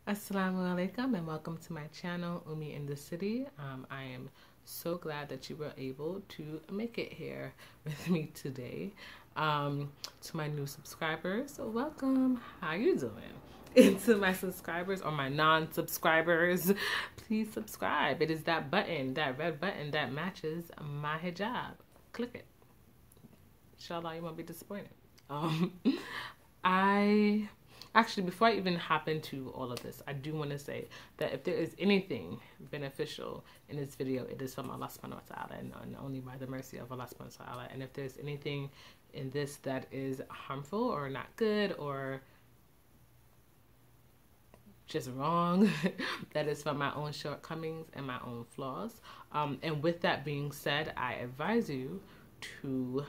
Assalamu alaikum and welcome to my channel, Umi in the City. I am so glad that you were able to make it here with me today. To my new subscribers, welcome. How you doing? And to my subscribers or my non-subscribers, please subscribe. It is that button, that red button that matches my hijab. Click it. Inshallah, you won't be disappointed. I Actually, before I even hop into all of this, I do want to say that if there is anything beneficial in this video, it is from Allah subhanahu wa ta'ala and only by the mercy of Allah subhanahu wa ta'ala. And if there's anything in this that is harmful or not good or just wrong, that is from my own shortcomings and my own flaws. And with that being said, I advise you to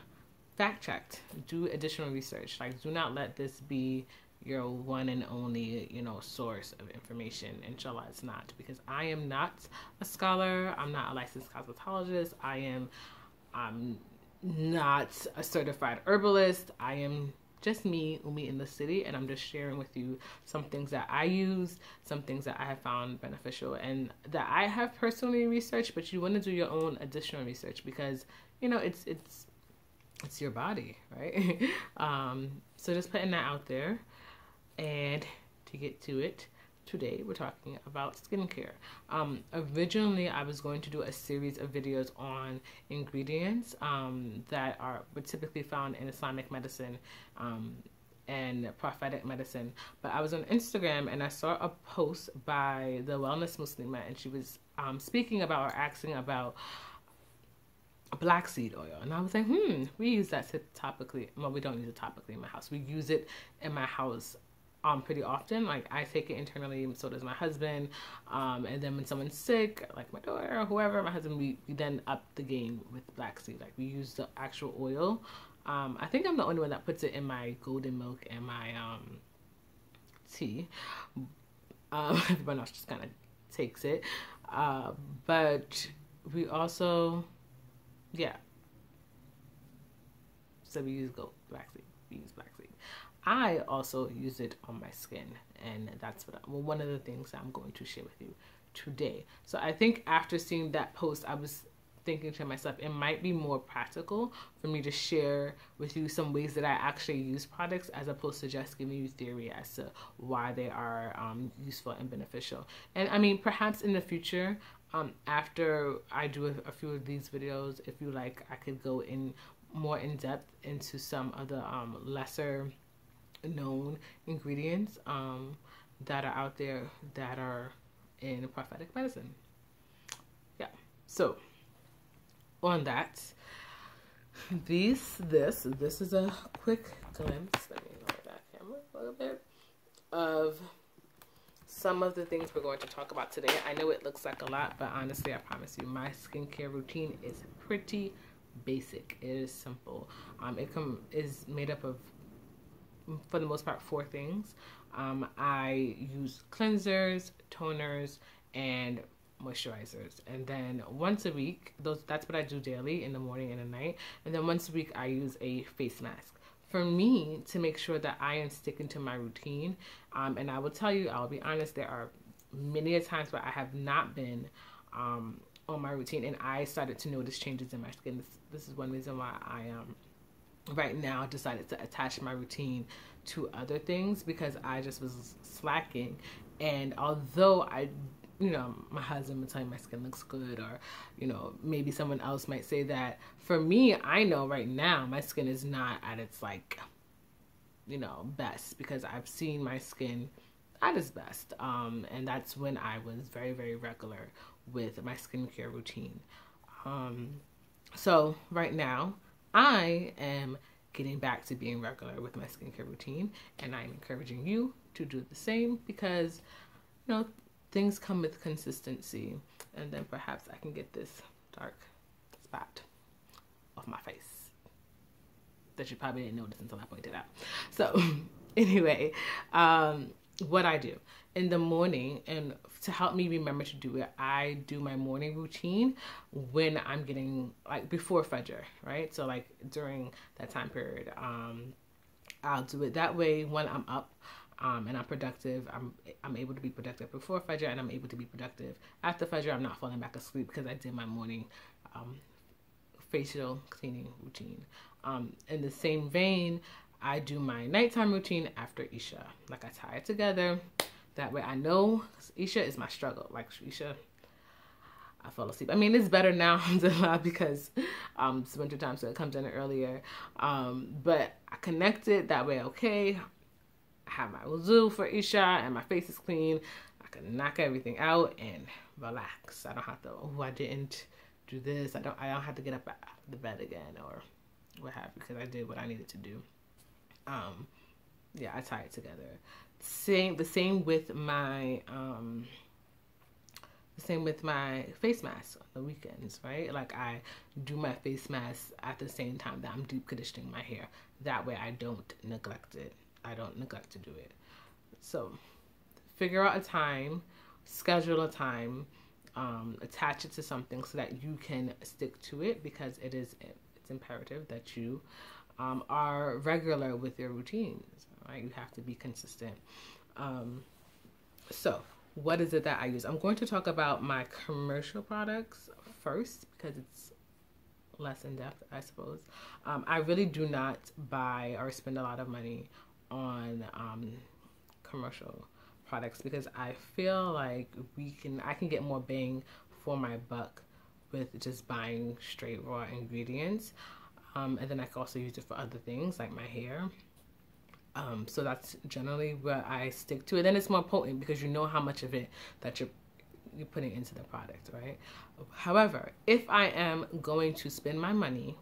fact check, do additional research. Like, do not let this be your one and only, source of information. Inshallah, it's not, because I am not a scholar. I'm not a licensed cosmetologist. I'm not a certified herbalist. I am just me, Umi in the City, and I'm just sharing with you some things that I use, some things that I have found beneficial and that I have personally researched, but you want to do your own additional research because, it's your body, right? So just putting that out there. And to get to it, today we're talking about skincare. Originally, I was going to do a series of videos on ingredients that were typically found in Islamic medicine and prophetic medicine. But I was on Instagram and I saw a post by the Wellness Muslima, and she was speaking about or asking about black seed oil, and I was like, we use that topically. Well, we don't use it topically in my house. We use it in my house pretty often. Like, I take it internally, so does my husband. And then when someone's sick, like my daughter or whoever, my husband, we then up the game with black seed. Like, we use the actual oil. I think I'm the only one that puts it in my golden milk and my tea. Everyone else just kind of takes it. But we also, so we use black seed. We use black seed. I also use it on my skin, and that's one of the things that I'm going to share with you today. So I think after seeing that post, I was thinking to myself, it might be more practical for me to share with you some ways that I actually use products, as opposed to just giving you theory as to why they are useful and beneficial. And I mean, perhaps in the future, after I do a few of these videos, if you like, I could go in more in depth into some of the lesser known ingredients that are out there that are in prophetic medicine. So on that, this is a quick glimpse, let me lower that camera a little bit, of some of the things we're going to talk about today. I know it looks like a lot, but honestly, I promise you, my skincare routine is pretty basic. It is simple. It is made up of, for the most part, 4 things. I use cleansers, toners, and moisturizers, and then once a week, that's what I do daily, in the morning and at night, and then once a week I use a face mask. For me, to make sure that I am sticking to my routine, and I will tell you, I'll be honest, there are many times where I have not been on my routine, and I started to notice changes in my skin. This is one reason why I right now decided to attach my routine to other things, because I just was slacking. And although my husband would tell me my skin looks good, or maybe someone else might say that, for me, I know right now my skin is not at its best, because I've seen my skin at its best, and that's when I was very, very regular with my skincare routine. So right now I am getting back to being regular with my skincare routine, and I'm encouraging you to do the same, because things come with consistency, and then perhaps I can get this dark spot off my face that you probably didn't notice until I pointed out. So anyway, what I do in the morning, and to help me remember to do it, I do my morning routine when I'm getting, like, before Fajr, right? So like during that time period, I'll do it that way. When I'm up, and I'm productive. I'm able to be productive before Fajr, and I'm able to be productive after Fajr. I'm not falling back asleep because I did my morning facial cleaning routine. In the same vein, I do my nighttime routine after Isha. Like I tie it together. That way I know Isha is my struggle. Like Isha, I fall asleep. I mean, it's better now because it's winter time, so it comes in earlier. But I connect it that way. Okay, I have my wuzu for Isha and my face is clean. I can knock everything out and relax. I don't have to. Oh, I didn't do this. I don't have to get up out of the bed again or what have you because I did what I needed to do. Yeah, I tie it together. The same with my face mask on the weekends, right? Like I do my face mask at the same time that I'm deep conditioning my hair. That way I don't neglect it. I don't neglect to do it. So figure out a time, schedule a time, attach it to something so that you can stick to it because it's imperative that you are regular with your routines, right? You have to be consistent. So what is it that I use? I'm going to talk about my commercial products first because it's less in depth, I suppose. I really do not buy or spend a lot of money on commercial products because I feel like I can get more bang for my buck with just buying straight raw ingredients. And then I can also use it for other things like my hair. So that's generally where I stick to it. Then it's more potent because you know how much of it that you're putting into the product, right? However, if I am going to spend my money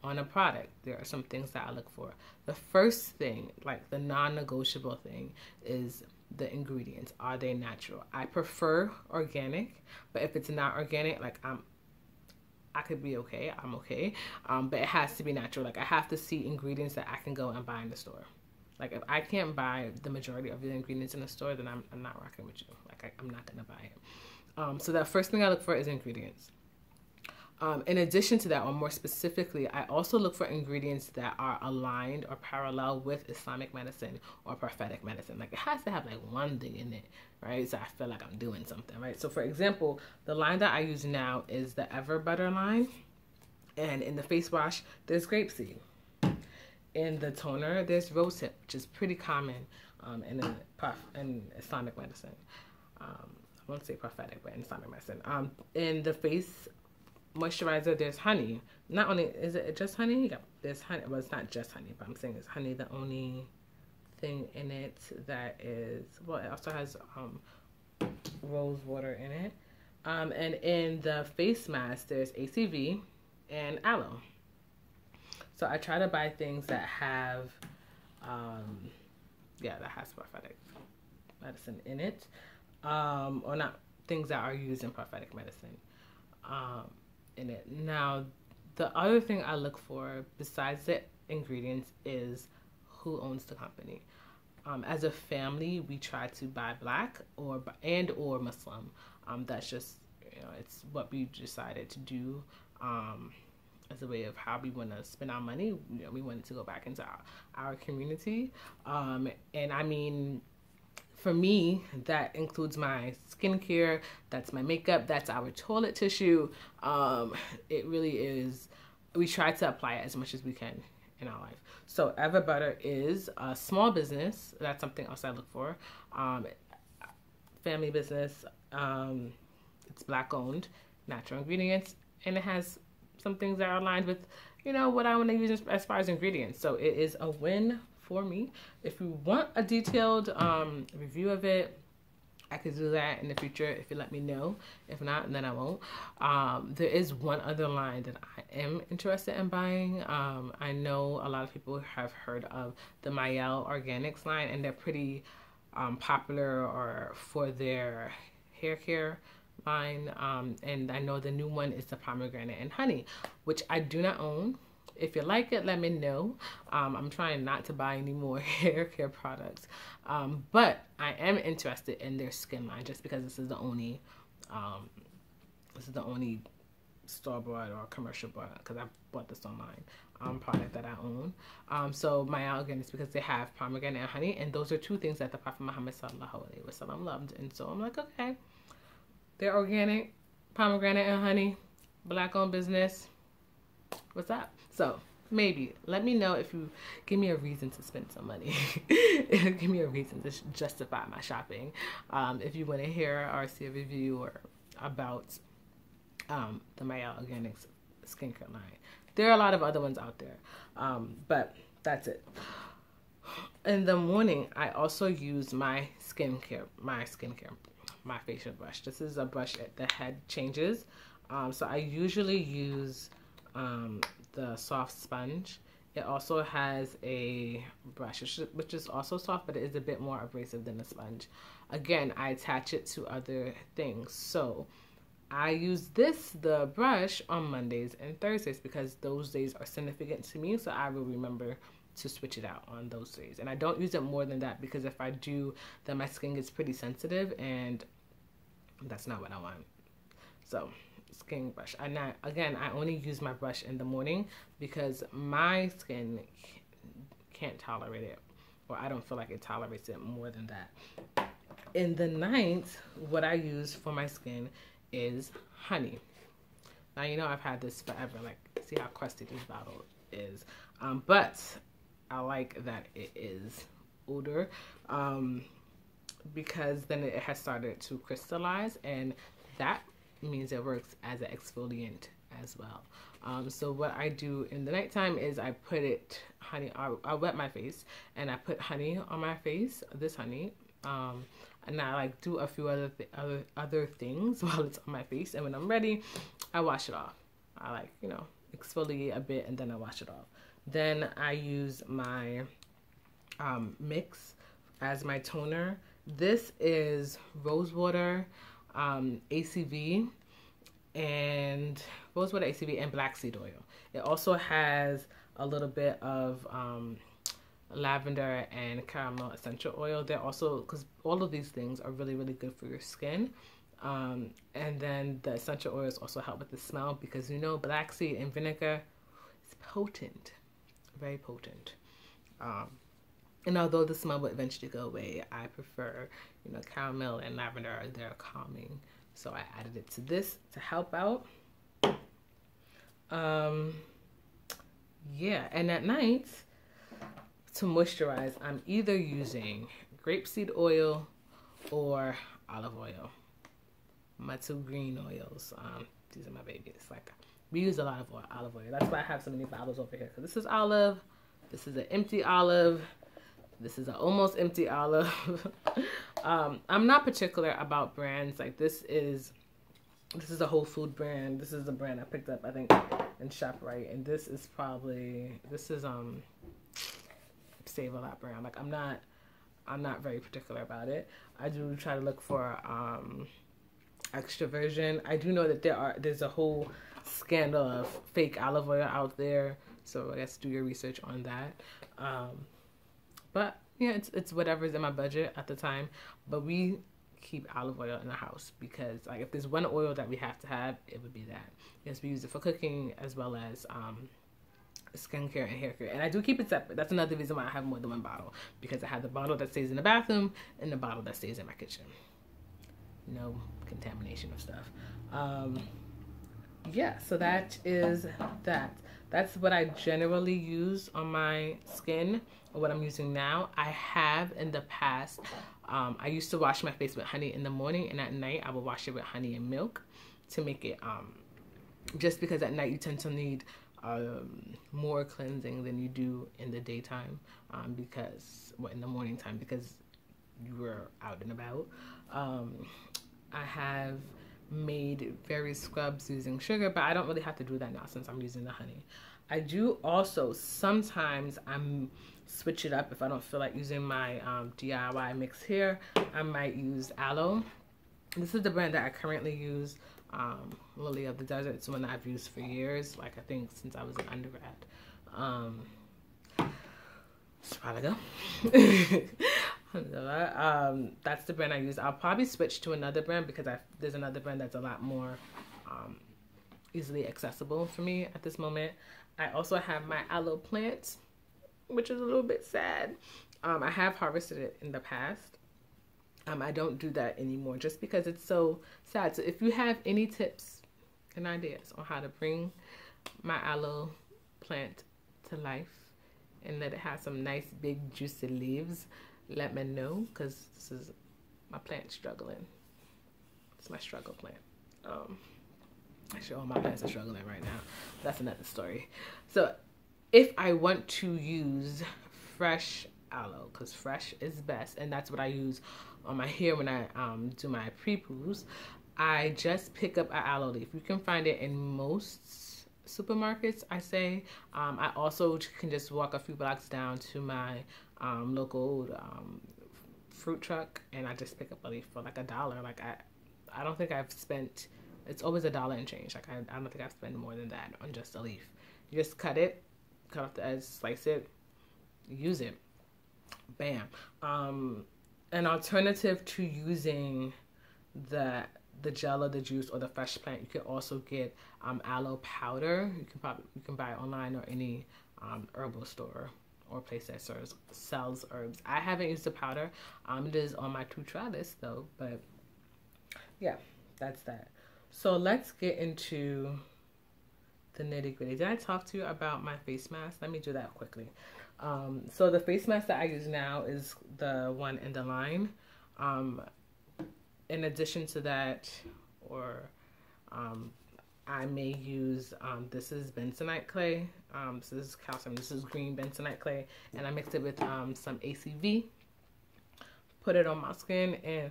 on a product, there are some things that I look for. The first thing, like the non-negotiable thing, is the ingredients. Are they natural? I prefer organic, but if it's not organic, like I could be okay. I'm okay. But it has to be natural. Like I have to see ingredients that I can go and buy in the store. Like if I can't buy the majority of the ingredients in the store, then I'm not rocking with you. Like I'm not gonna buy it. So that first thing I look for is ingredients. In addition to that, or more specifically, I also look for ingredients that are aligned or parallel with Islamic medicine or prophetic medicine. Like it has to have like one thing in it, right? So I feel like I'm doing something, right? So for example, the line that I use now is the Ever Butter line. And in the face wash, there's grapeseed. In the toner, there's rosehip, which is pretty common in Islamic medicine. I won't say prophetic, but in Islamic medicine. In the face moisturizer, there's honey. Not only is it just honey, yeah, there's honey. Well, it's not just honey, but I'm saying it's honey. The only thing in it that is, well, it also has rose water in it. And in the face mask, there's ACV and aloe. So I try to buy things that have, that has prophetic medicine in it, or not things that are used in prophetic medicine in it. Now, the other thing I look for besides the ingredients is who owns the company. As a family, we try to buy Black or Muslim. That's just, it's what we decided to do. As a way of how we want to spend our money. We want it to go back into our community. And I mean, for me, that includes my skincare, that's my makeup, that's our toilet tissue. It really is, we try to apply it as much as we can in our life. So Ever Butter is a small business. That's something else I look for. Family business. It's Black owned, natural ingredients, and it has some things that are aligned with, what I want to use as far as ingredients. So it is a win for me. If you want a detailed review of it, I could do that in the future if you let me know. If not, then I won't. There is one other line that I am interested in buying. I know a lot of people have heard of the Mayel Organics line, and they're pretty popular or for their hair care line, and I know the new one is the pomegranate and honey, which I do not own. If you like it, let me know. I'm trying not to buy any more hair care products, but I am interested in their skin line just because this is the only store-bought or commercial bought, because I bought this online, product that I own. So Maya Organics, because they have pomegranate and honey, and those are two things that the Prophet Muhammad sallallahu alaihi wasallam loved. And so I'm like, okay, they're organic, pomegranate and honey, black-owned business. What's up? So maybe let me know if you give me a reason to spend some money. Give me a reason to justify my shopping. If you want to hear or see a review or about the Maya Organics skincare line. There are a lot of other ones out there, but that's it. In the morning, I also use my facial brush. This is a brush that the head changes. So I usually use the soft sponge. It also has a brush, which is also soft, but it is a bit more abrasive than a sponge. Again, I attach it to other things. So I use the brush on Mondays and Thursdays because those days are significant to me. So I will remember to switch it out on those days. And I don't use it more than that because if I do, then my skin gets pretty sensitive and that's not what I want. So skin brush. I only use my brush in the morning because my skin can't tolerate it, or I don't feel like it tolerates it more than that. In the night, what I use for my skin is honey. Now, you know, I've had this forever. Like, see how crusty this bottle is. But I like that it is older because then it has started to crystallize, and that means it works as an exfoliant as well. So what I do in the nighttime is I put I wet my face and I put honey on my face, this honey, and I like do a few other things while it's on my face, and when I'm ready, I wash it off. I like, you know, exfoliate a bit and then I wash it off. Then I use my mix as my toner. This is rose water, ACV, and black seed oil. It also has a little bit of lavender and caramel essential oil. They're also, because all of these things are really, really good for your skin. And then the essential oils also help with the smell because, you know, black seed and vinegar is potent, very potent. And although the smell will eventually go away, I prefer, you know, caramel and lavender. They're calming. So I added it to this to help out. Yeah, and at night, to moisturize, I'm either using grapeseed oil or olive oil. My two green oils. These are my babies. Like, we use a lot of olive oil. That's why I have so many bottles over here. Because this is olive. This is an empty olive. This is an almost empty olive. I'm not particular about brands. Like, this is a Whole Food brand. This is the brand I picked up, I think, in ShopRite. And this is Save a Lot brand. Like, I'm not very particular about it. I do try to look for extra virgin. I do know that there's a whole scandal of fake olive oil out there, so I guess do your research on that. But yeah, it's whatever's in my budget at the time. But we keep olive oil in the house because, like, if there's one oil that we have to have, it would be that. Yes, we use it for cooking as well as skincare and hair care. And I do keep it separate. That's another reason why I have more than one bottle, because I have the bottle that stays in the bathroom and the bottle that stays in my kitchen. No contamination of stuff. Yeah, so that is that. That's what I generally use on my skin, or what I'm using now. I have in the past, I used to wash my face with honey in the morning, and at night I would wash it with honey and milk to make it, just because at night you tend to need more cleansing than you do in the daytime, in the morning time, because you were out and about. I have made various scrubs using sugar, but I don't really have to do that now since I'm using the honey. I do also sometimes switch it up if I don't feel like using my DIY mix here. I might use aloe. This is the brand that I currently use, Lily of the Desert. It's one that I've used for years, like I think since I was an undergrad. It's a while ago. That's the brand I use. I'll probably switch to another brand because there's another brand that's a lot more easily accessible for me at this moment. I also have my aloe plant, which is a little bit sad. I have harvested it in the past. I don't do that anymore just because it's so sad. So if you have any tips and ideas on how to bring my aloe plant to life and let it have some nice big juicy leaves, let me know, because this is my plant struggling. It's my struggle plant. Actually, all my plants are struggling right now. That's another story. So if I want to use fresh aloe, because fresh is best, and that's what I use on my hair when I do my pre-poos, I just pick up an aloe leaf. You can find it in most supermarkets, I say. I also can just walk a few blocks down to my local fruit truck, and I just pick up a leaf for like $1. Like I don't think I've spent, it's always $1 and change. Like I don't think I've spent more than that on just a leaf. You just cut it, cut off the edge, slice it, use it. Bam. An alternative to using the gel or the juice or the fresh plant, you can also get aloe powder. You can buy it online or any herbal store or place that sells herbs. I haven't used the powder. It is on my to try list though, but yeah, that's that. So let's get into the nitty gritty. Did I talk to you about my face mask? Let me do that quickly. So the face mask that I use now is the one in the line. In addition to that, I may use, this is bentonite clay. This is calcium. This is green bentonite clay. And I mixed it with some ACV. Put it on my skin and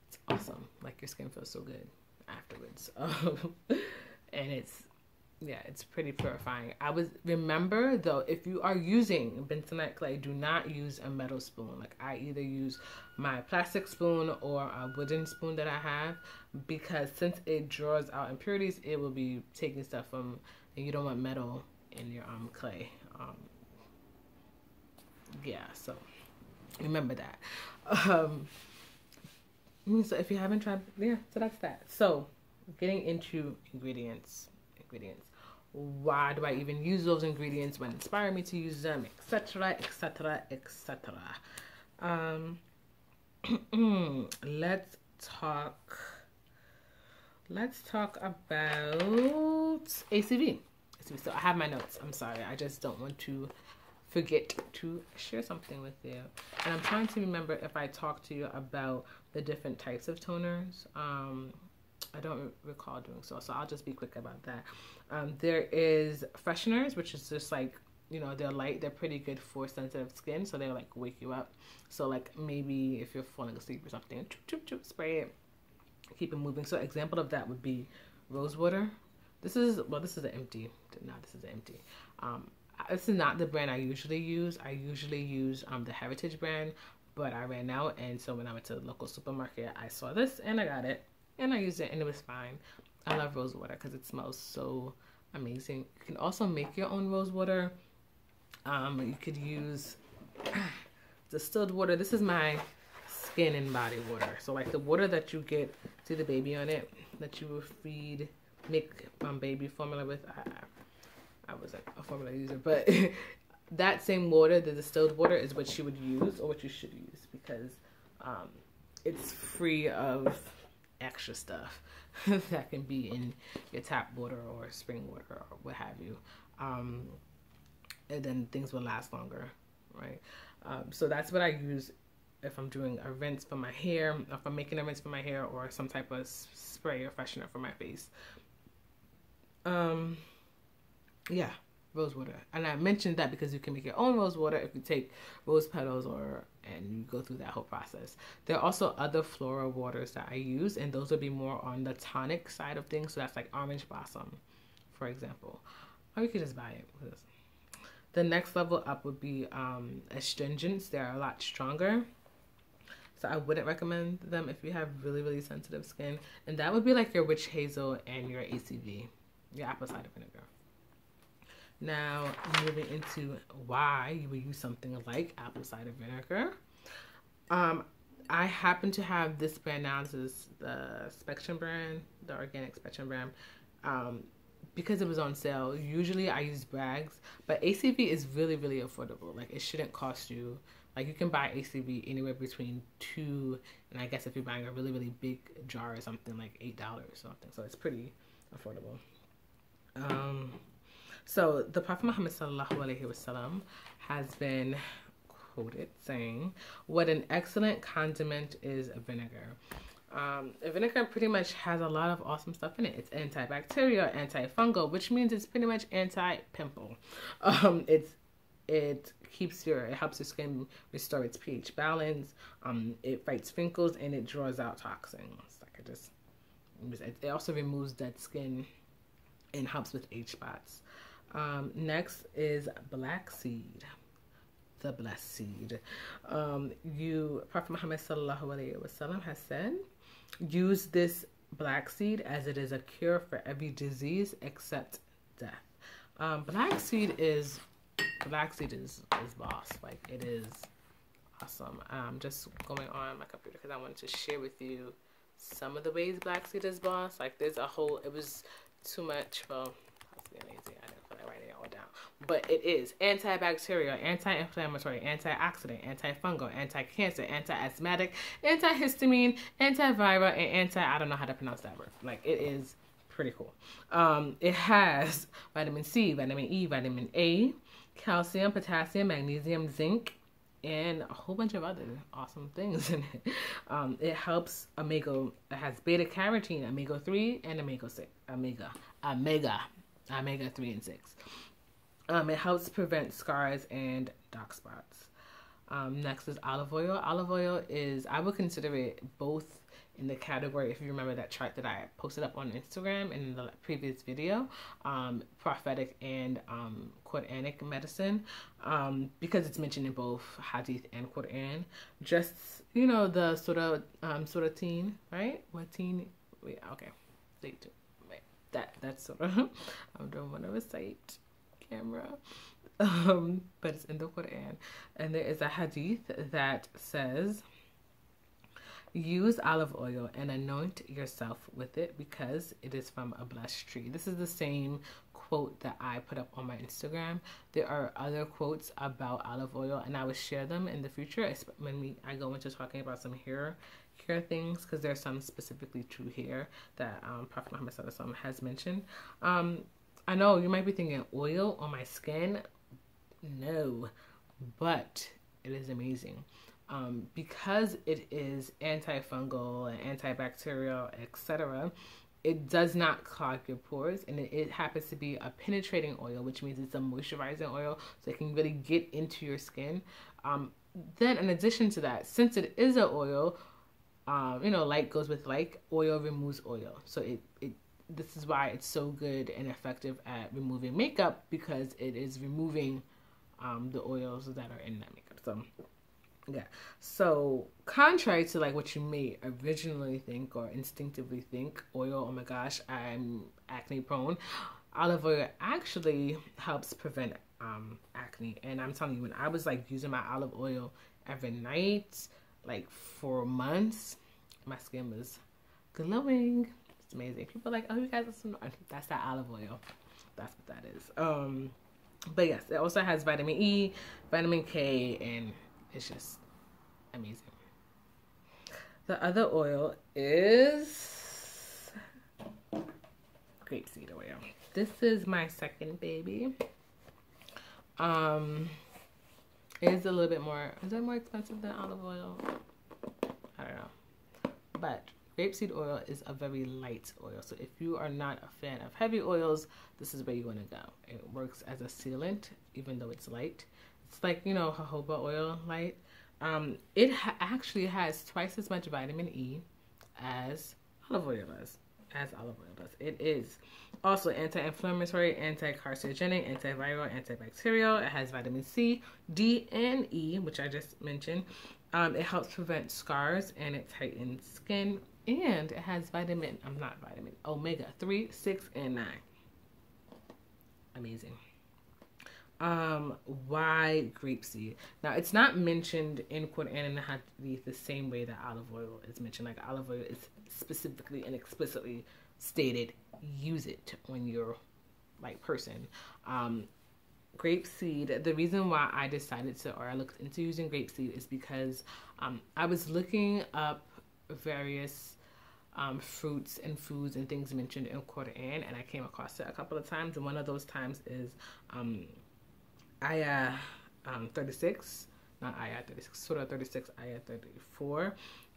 it's awesome. Like your skin feels so good afterwards. And it's pretty purifying. Remember though, if you are using bentonite clay, do not use a metal spoon. Like I either use my plastic spoon or a wooden spoon that I have, because since it draws out impurities, it will be taking stuff from, and you don't want metal in your clay. Yeah, so remember that. So if you haven't tried, yeah, so that's that. So getting into ingredients. Why do I even use those ingredients? What inspired me to use them, etc., etc., etc. Let's talk about ACV. So I have my notes. I'm sorry, I just don't want to forget to share something with you. And I'm trying to remember if I talked to you about the different types of toners. I don't recall doing so I'll just be quick about that. There is fresheners, which is just like, you know, they're light, they're pretty good for sensitive skin, so they like wake you up. So like maybe if you're falling asleep or something, spray it, keep it moving. So example of that would be rose water. This is an empty. No, this is an empty. This is not the brand I usually use. I usually use the Heritage brand, but I ran out, and so when I went to the local supermarket, I saw this and I got it. And I used it and it was fine. I love rose water because it smells so amazing. You can also make your own rose water. You could use distilled water. This is my skin and body water. So like the water that you get, see the baby on it, that you will feed, make baby formula with. I was like a formula user, but that same water, the distilled water, is what you would use, or what you should use, because it's free of extra stuff that can be in your tap water or spring water or what have you, and then things will last longer, right? So that's what I use if I'm doing a rinse for my hair, if I'm making a rinse for my hair, or some type of spray or freshener for my face. Yeah, rose water. And I mentioned that because you can make your own rose water if you take rose petals and you go through that whole process. There are also other floral waters that I use, and those would be more on the tonic side of things. So that's like orange blossom, for example. Or you could just buy it. The next level up would be astringents. They're a lot stronger, so I wouldn't recommend them if you have really, really sensitive skin. And that would be like your witch hazel and your ACV, your apple cider vinegar. Now, moving into why you would use something like apple cider vinegar. I happen to have this brand now. This is the Spectrum brand, the organic Spectrum brand. because it was on sale, usually I use Bragg's, but ACV is really, really affordable. Like, it shouldn't cost you, like, you can buy ACV anywhere between $2, and I guess if you're buying a really, really big jar or something, like $8 or something. So it's pretty affordable. So the Prophet Muhammad sallallahu alaihi wasallam has been quoted saying, "What an excellent condiment is vinegar." Vinegar pretty much has a lot of awesome stuff in it. It's antibacterial, antifungal, which means it's pretty much anti-pimple. It helps your skin restore its pH balance. It fights wrinkles and it draws out toxins. It also removes dead skin and helps with age spots. Next is black seed. The blessed seed. Prophet Muhammad sallallahu alaihi wasallam has said, use this black seed as it is a cure for every disease except death. Black seed is boss. Like, it is awesome. Just going on my computer because I wanted to share with you some of the ways black seed is boss. Like, there's a whole, it was too much. Well, that's being lazy. I didn't feel like writing it all down. But it is antibacterial, anti-inflammatory, antioxidant, antifungal, anti-cancer, anti-asthmatic, antihistamine, antiviral, and I don't know how to pronounce that word. Like, it is pretty cool. It has vitamin C, vitamin E, vitamin A, calcium, potassium, magnesium, zinc, and a whole bunch of other awesome things in it. It helps it has beta carotene, omega 3, and omega 3 and 6. It helps prevent scars and dark spots. Next is olive oil. Olive oil is, I would consider it both in the category, if you remember that chart that I posted up on Instagram in the previous video, prophetic and Quranic medicine, because it's mentioned in both Hadith and Quran. Just, you know, the sort of teen, right? What teen? Wait, okay. That's sort of, I'm doing one of a sight camera, but it's in the Quran, and there is a hadith that says, use olive oil and anoint yourself with it because it is from a blessed tree. This is the same quote that I put up on my Instagram. There are other quotes about olive oil, and I will share them in the future when I go into talking about some hair things, because there's some specifically to hair that Prophet Muhammad sallallahu alaihi wasallam has mentioned. I know you might be thinking, oil on my skin? No, but it is amazing. Because it is antifungal and antibacterial, etc., it does not clog your pores, and it happens to be a penetrating oil, which means it's a moisturizing oil, so it can really get into your skin. Then in addition to that, since it is an oil, you know, like goes with like, oil removes oil. So this is why it's so good and effective at removing makeup, because it is removing the oils that are in that makeup. So yeah. So contrary to like what you may originally think or instinctively think, oil, oh my gosh, I'm acne prone, olive oil actually helps prevent acne. And I'm telling you, when I was like using my olive oil every night, like for months, my skin was glowing. It's amazing. People are like, oh, you guys are so, that's that olive oil. That's what that is. But yes, it also has vitamin E, vitamin K, and it's just amazing. The other oil is grapeseed oil. This is my second baby. It is a little bit more, is it more expensive than olive oil? I don't know. But grapeseed oil is a very light oil. So if you are not a fan of heavy oils, this is where you want to go. It works as a sealant, even though it's light. It's like, you know, jojoba oil light. It actually has twice as much vitamin E as olive oil does. It is also anti-inflammatory, anti-carcinogenic, antiviral, antibacterial. It has vitamin C, D, and E, which I just mentioned. It helps prevent scars, and it tightens skin. And it has omega 3, 6, and 9. Amazing. Why grapeseed? Now, it's not mentioned in Quran and Hadith the same way that olive oil is mentioned. Like, olive oil is specifically and explicitly stated, use it on your like person. Grape seed, the reason why I decided to, or I looked into using grape seed, is because I was looking up various fruits and foods and things mentioned in Quran, and I came across it a couple of times, and one of those times is ayah 36, not ayah 36, surah 36, ayah 34,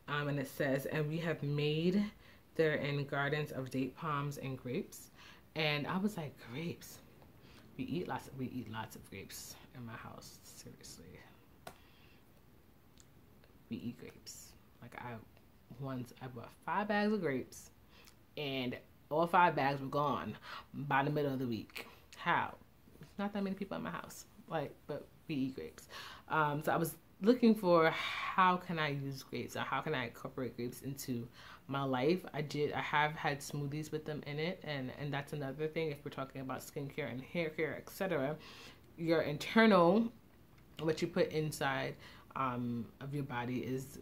and it says, and we have made there in gardens of date palms and grapes. And I was like, grapes? We eat lots of grapes in my house. Seriously, we eat grapes. Like I bought 5 bags of grapes, and all 5 bags were gone by the middle of the week. How? Not that many people in my house. Like, but we eat grapes. So I was looking for how can I use grapes, or how can I incorporate grapes into my life. I have had smoothies with them in it, and that's another thing. If we're talking about skincare and hair care, etc., your internal, what you put inside of your body is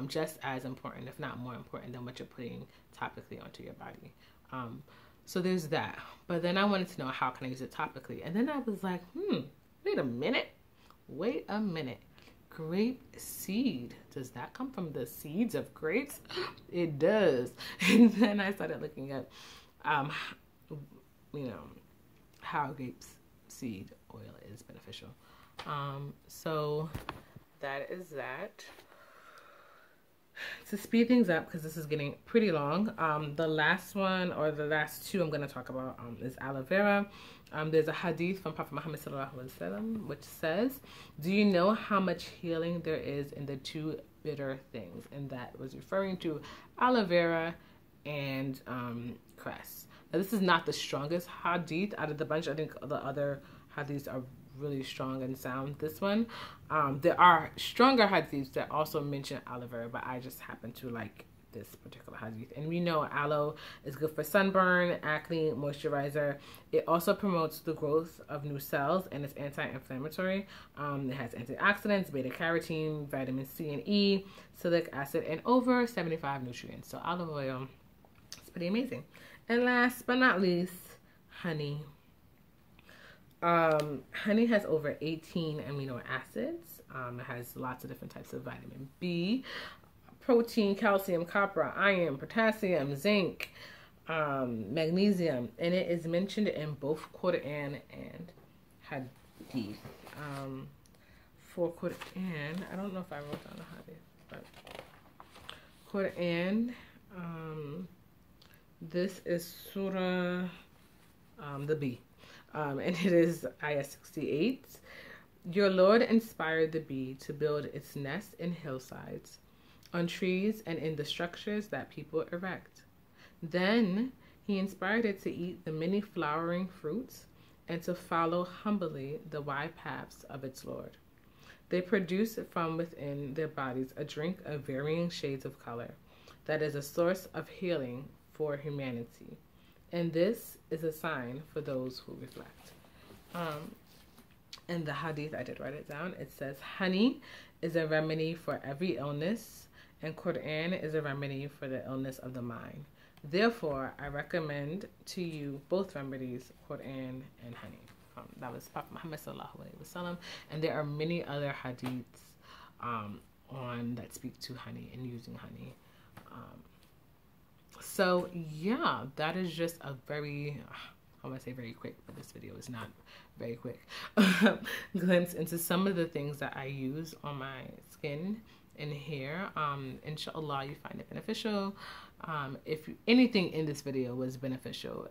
just as important, if not more important, than what you're putting topically onto your body. So there's that. But then I wanted to know, how can I use it topically? And then I was like, wait a minute. Grape seed, does that come from the seeds of grapes? It does. And then I started looking at how grape seed oil is beneficial. So that is that. To speed things up, because this is getting pretty long, the last one, or the last two I'm going to talk about is aloe vera. There's a hadith from Prophet Muhammad sallallahu alaihi wasallam which says, do you know how much healing there is in the 2 bitter things? And that was referring to aloe vera and cress. Now, this is not the strongest hadith out of the bunch. I think the other hadiths are really strong and sound. This one, there are stronger hadiths that also mention aloe vera, but I just happen to like this particular hadith. And we know aloe is good for sunburn, acne, moisturizer. It also promotes the growth of new cells, and it's anti-inflammatory. It has antioxidants, beta carotene, vitamin C and E, salicylic acid, and over 75 nutrients. So olive oil is pretty amazing. And last but not least, honey. Honey has over 18 amino acids. It has lots of different types of vitamin B, protein, calcium, copper, iron, potassium, zinc, magnesium, and it is mentioned in both Quran and Hadith. For Quran, I don't know if I wrote down the Hadith, but Quran, this is Surah the B. And it is ayah 68. Your Lord inspired the bee to build its nest in hillsides, on trees, and in the structures that people erect. Then he inspired it to eat the many flowering fruits and to follow humbly the wide paths of its Lord. They produce from within their bodies a drink of varying shades of color that is a source of healing for humanity. And this is a sign for those who reflect. In the hadith, I did write it down. It says, honey is a remedy for every illness, and Quran is a remedy for the illness of the mind. Therefore, I recommend to you both remedies, Quran and honey. That was Prophet Muhammad sallallahu alaihi wasallam, and there are many other hadiths on that speak to honey and using honey. So yeah, that is just a very, I want to say very quick, but this video is not very quick, glimpse into some of the things that I use on my skin and hair. Inshallah, you find it beneficial. If anything in this video was beneficial,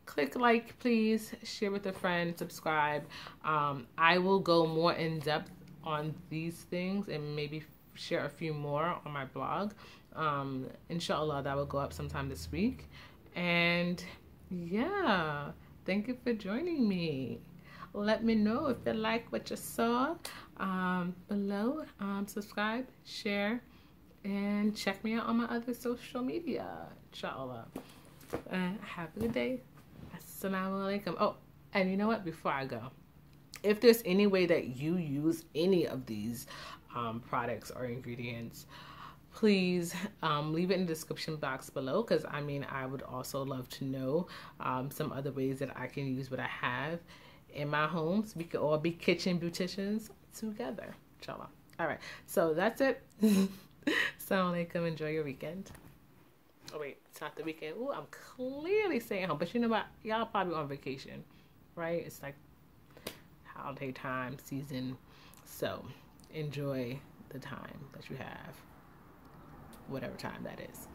click like, please, share with a friend, subscribe. I will go more in depth on these things and maybe share a few more on my blog. Inshallah, that will go up sometime this week. And yeah, thank you for joining me. Let me know if you like what you saw below. Subscribe, share, and check me out on my other social media. Inshallah. Have a good day. Assalamu alaikum. Oh, and you know what? Before I go, if there's any way that you use any of these products or ingredients, please leave it in the description box below, because I mean, I would also love to know some other ways that I can use what I have in my home, so we could all be kitchen beauticians together, inshallah. All right, so that's it. Assalamu alaikum. Enjoy your weekend. Oh wait, it's not the weekend. Ooh, I'm clearly staying home, but you know what? Y'all probably on vacation, right? It's like holiday time season, so enjoy the time that you have, whatever time that is.